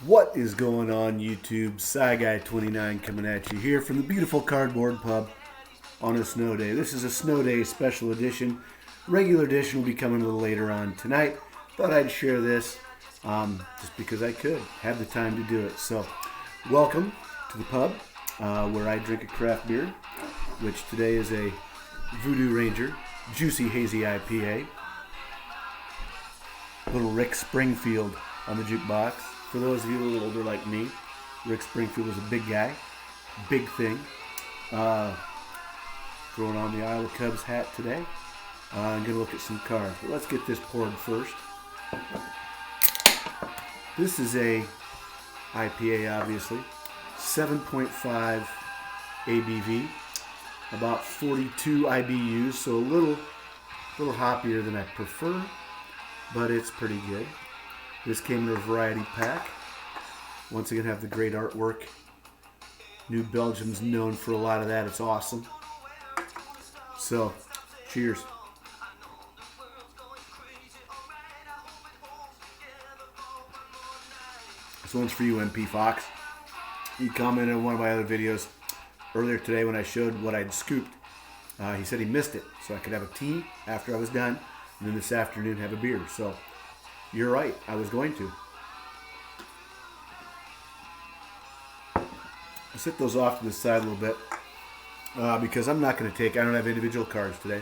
What is going on YouTube? SciGuy29 coming at you here from the beautiful Cardboard Pub on a snow day. This is a snow day special edition. Regular edition will be coming a little later on tonight. Thought I'd share this just because I could. Have the time to do it. So welcome to the pub where I drink a craft beer, which today is a Voodoo Ranger Juicy Hazy IPA. Little Rick Springfield on the jukebox. For those of you a little older like me, Rick Springfield was a big guy, big thing. Throwing on the Iowa Cubs hat today. I'm going to look at some cards, but let's get this poured first. This is a IPA, obviously. 7.5 ABV, about 42 IBUs, so a little hoppier than I prefer, but it's pretty good. This came in a variety pack. Once again, have the great artwork. New Belgium's known for a lot of that. It's awesome. So, cheers. This one's for you, MP Fox. He commented on one of my other videos earlier today when I showed what I'd scooped. He said he missed it, so I could have a tea after I was done, and then this afternoon have a beer. So, you're right, I was going to. I'll set those off to the side a little bit because I don't have individual cards today.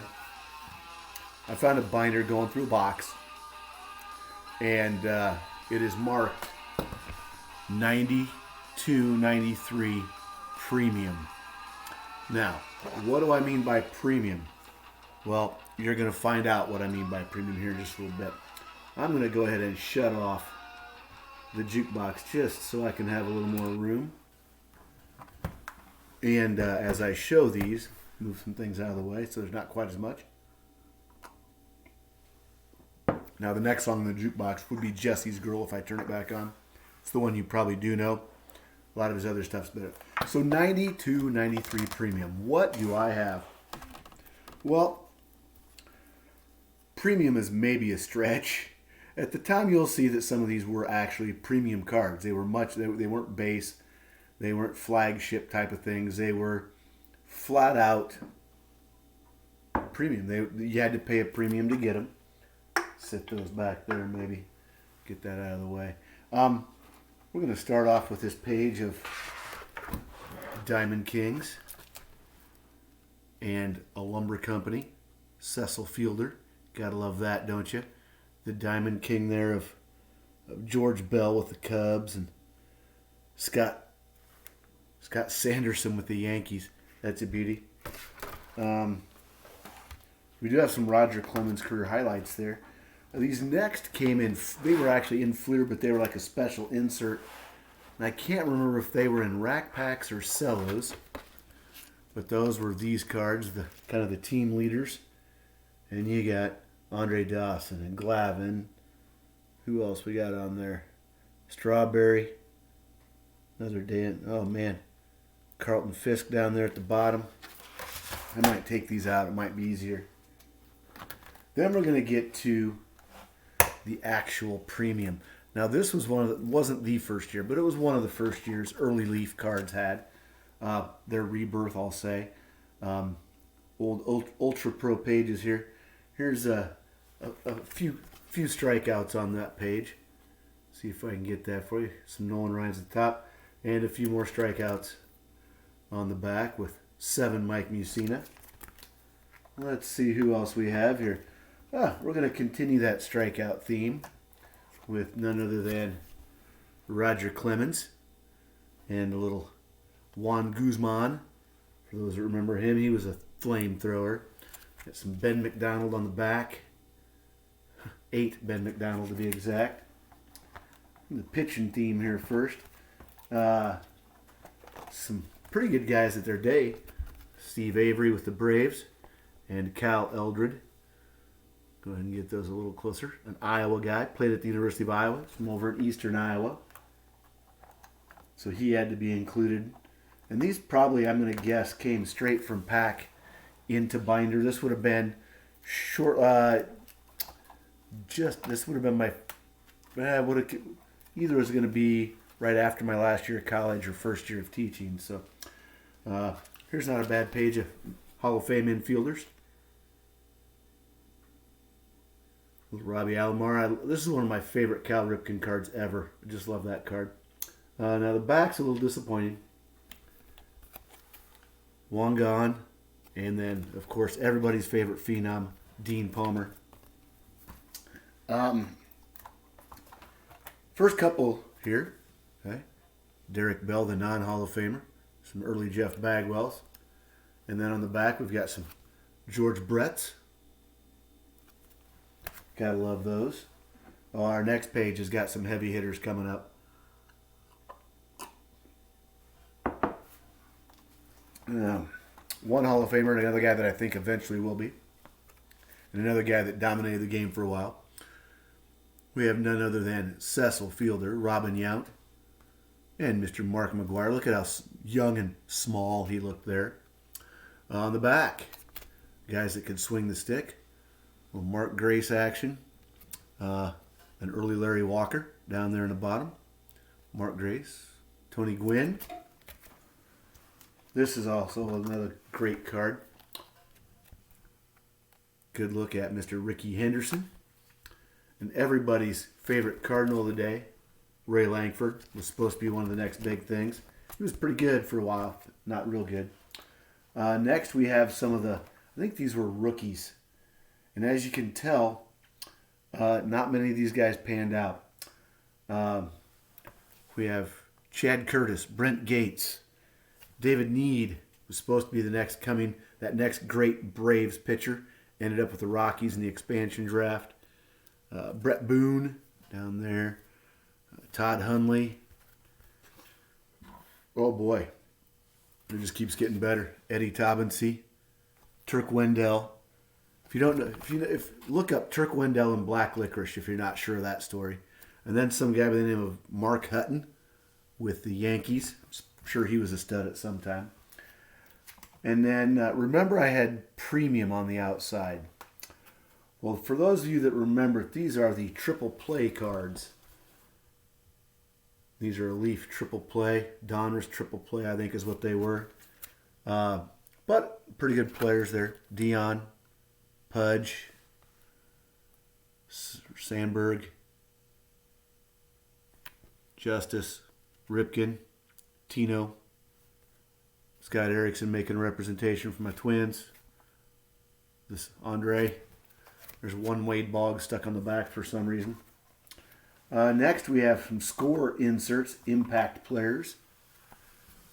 I found a binder going through a box, and it is marked 92.93 premium. Now, what do I mean by premium? Well, you're going to find out what I mean by premium here in just a little bit. I'm going to go ahead and shut off the jukebox just so I can have a little more room. And as I show these, move some things out of the way so there's not quite as much. Now the next song in the jukebox would be Jesse's Girl if I turn it back on. It's the one you probably do know. A lot of his other stuff's better. So 92.93 premium. What do I have? Well, premium is maybe a stretch. At the time, you'll see that some of these were actually premium cards. They weren't base, they weren't flagship type of things. They were flat out premium. You had to pay a premium to get them. Set those back there, maybe get that out of the way. We're going to start off with this page of Diamond Kings and a lumber company, Cecil Fielder. Gotta love that, don't you? The Diamond King there of George Bell with the Cubs and Scott Sanderson with the Yankees. That's a beauty. We do have some Roger Clemens career highlights there. These next came in, they were actually in Fleer, but they were like a special insert. And I can't remember if they were in rack packs or cellos, but those were these cards, the kind of the team leaders. And you got Andre Dawson and Glavine. Who else we got on there? Strawberry. Another day. Oh, man. Carlton Fisk down there at the bottom. I might take these out. It might be easier. Then we're going to get to the actual premium. Now, this was wasn't the first year, but it was one of the first years early Leaf cards had. Their rebirth, I'll say. Old Ultra Pro pages here. Here's a few strikeouts on that page. See if I can get that for you. Some Nolan Ryan's at the top, and a few more strikeouts on the back with 7 Mike Mussina. Let's see who else we have here. We're going to continue that strikeout theme with none other than Roger Clemens and a little Juan Guzman. For those that remember him, he was a flamethrower. Got some Ben McDonald on the back. 8 Ben McDonald to be exact. The pitching theme here first. Some pretty good guys at their day. Steve Avery with the Braves and Cal Eldred. Go ahead and get those a little closer. An Iowa guy. Played at the University of Iowa. From over in eastern Iowa. So he had to be included. And these probably, I'm going to guess, came straight from pack into binder. This would have been short. This would have been my. Either was going to be right after my last year of college or first year of teaching. So here's not a bad page of Hall of Fame infielders. With Robbie Alomar. This is one of my favorite Cal Ripken cards ever. I just love that card. Now the back's a little disappointing. Long gone. And then, of course, everybody's favorite phenom, Dean Palmer. First couple here. Okay. Derek Bell, the non-Hall of Famer. Some early Jeff Bagwells. And then on the back, we've got some George Bretts. Gotta love those. Oh, our next page has got some heavy hitters coming up. One Hall of Famer and another guy that I think eventually will be. And another guy that dominated the game for a while. We have none other than Cecil Fielder, Robin Yount, and Mr. Mark McGwire. Look at how young and small he looked there. On the back, guys that could swing the stick. A little Mark Grace action. An early Larry Walker down there in the bottom. Mark Grace. Tony Gwynn. This is also another great card. Good look at Mr. Ricky Henderson. And everybody's favorite Cardinal of the day, Ray Langford, was supposed to be one of the next big things. He was pretty good for a while, not real good. Next we have some of the, I think these were rookies. And as you can tell, not many of these guys panned out. We have Chad Curtis, Brent Gates, David Need was supposed to be the next coming, that next great Braves pitcher. Ended up with the Rockies in the expansion draft. Brett Boone down there. Todd Hundley. Oh boy. It just keeps getting better. Eddie Taubensee. Turk Wendell. If you don't know, look up Turk Wendell and Black Licorice if you're not sure of that story. And then some guy by the name of Mark Hutton with the Yankees. I'm sure he was a stud at some time. And then remember I had premium on the outside. Well, for those of you that remember, these are the triple play cards. These are a Leaf triple play. Donruss triple play, I think is what they were. But pretty good players there. Dion, Pudge, Sandberg, Justice, Ripken, Tino, Scott Erickson making a representation for my Twins. This Andre. There's one Wade Boggs stuck on the back for some reason. Next, we have some score inserts, impact players.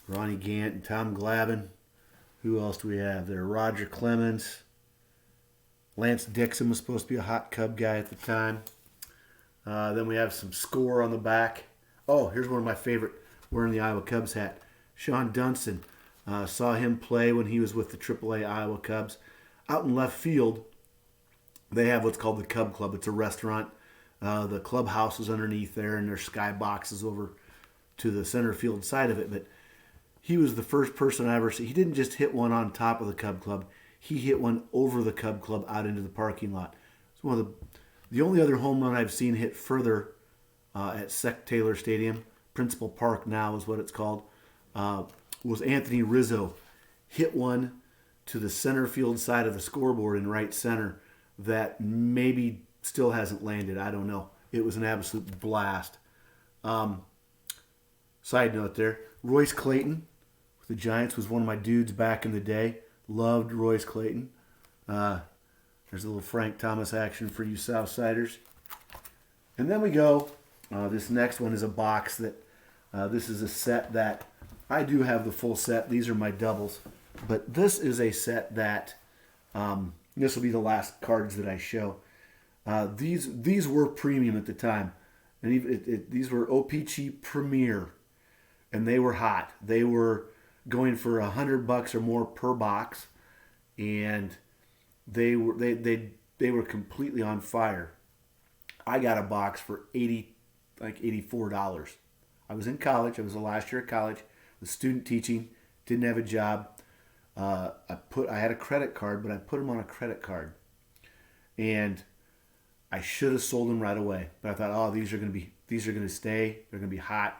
Ronnie Gant and Tom Glavine. Who else do we have there? Roger Clemens. Lance Dixon was supposed to be a hot Cub guy at the time. Then we have some score on the back. Oh, here's one of my favorite, wearing the Iowa Cubs hat. Sean Dunston. Saw him play when he was with the AAA Iowa Cubs. Out in left field, they have what's called the Cub Club. It's a restaurant. The clubhouse is underneath there, and there's sky boxes over to the center field side of it. But he was the first person I ever see. He didn't just hit one on top of the Cub Club. He hit one over the Cub Club out into the parking lot. It's one of the only other home run I've seen hit further at Sec Taylor Stadium. Principal Park now is what it's called. Was Anthony Rizzo. Hit one to the center field side of the scoreboard in right center that maybe still hasn't landed. I don't know. It was an absolute blast. Side note there, Royce Clayton with the Giants was one of my dudes back in the day. Loved Royce Clayton. There's a little Frank Thomas action for you Southsiders. And then we go. This next one is a box that, this is a set that, I do have the full set. These are my doubles. But this is a set that, this will be the last cards that I show. These were premium at the time. And these were OPC Premier. And they were hot. They were going for $100 or more per box. And they were completely on fire. I got a box for $84. I was in college. I was the last year of college. Was student teaching. Didn't have a job. I had a credit card, but I put them on a credit card. And I should have sold them right away. But I thought, oh, these are going to stay. They're going to be hot.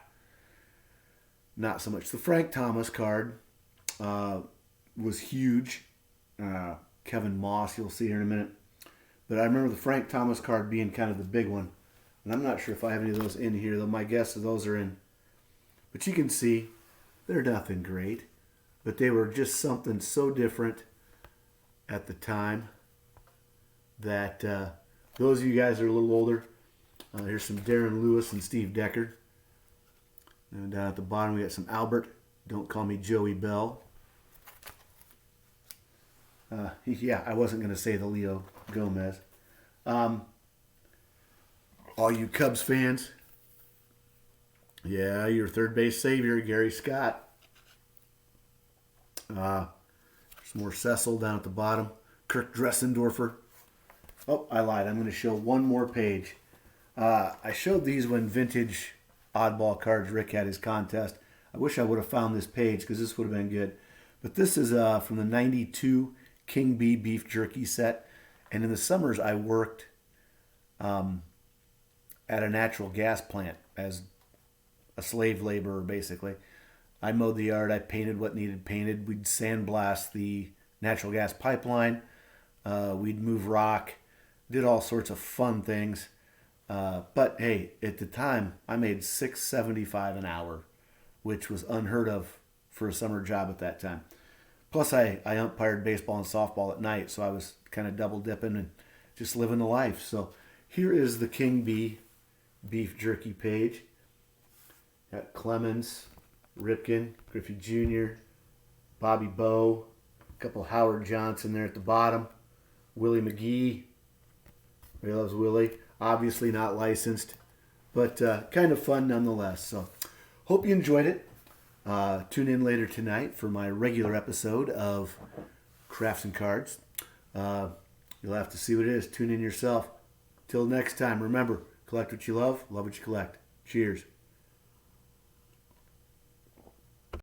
not so much. The Frank Thomas card was huge. Kevin Moss, you'll see here in a minute. But I remember the Frank Thomas card being kind of the big one. And I'm not sure if I have any of those in here, though my guess is those are in. But you can see they're nothing great. But they were just something so different at the time that those of you guys that are a little older, here's some Darren Lewis and Steve Decker. And down at the bottom we got some Albert, Don't Call Me Joey Bell. Yeah, I wasn't going to say the Leo Gomez. All you Cubs fans, yeah, your third base savior, Gary Scott. There's more Cecil down at the bottom. Kirk Dressendorfer. Oh, I lied. I'm going to show one more page. I showed these when Vintage Oddball Cards Rick had his contest. I wish I would have found this page because this would have been good. But this is from the 92 King Bee beef jerky set. And in the summers, I worked at a natural gas plant as a slave laborer, basically. I mowed the yard. I painted what needed painted. We'd sandblast the natural gas pipeline. We'd move rock. Did all sorts of fun things. But hey, at the time, I made $6.75 an hour, which was unheard of for a summer job at that time. Plus, I umpired baseball and softball at night, so I was kind of double dipping and just living the life. So here is the King Bee beef jerky page. Got Clemens, Ripken, Griffey Jr., Bobby Bowe, a couple Howard Johnson there at the bottom, Willie McGee. Everybody loves Willie. Obviously not licensed, but kind of fun nonetheless. So hope you enjoyed it. Tune in later tonight for my regular episode of Crafts and Cards. You'll have to see what it is. Tune in yourself. Till next time, remember, collect what you love what you collect. Cheers.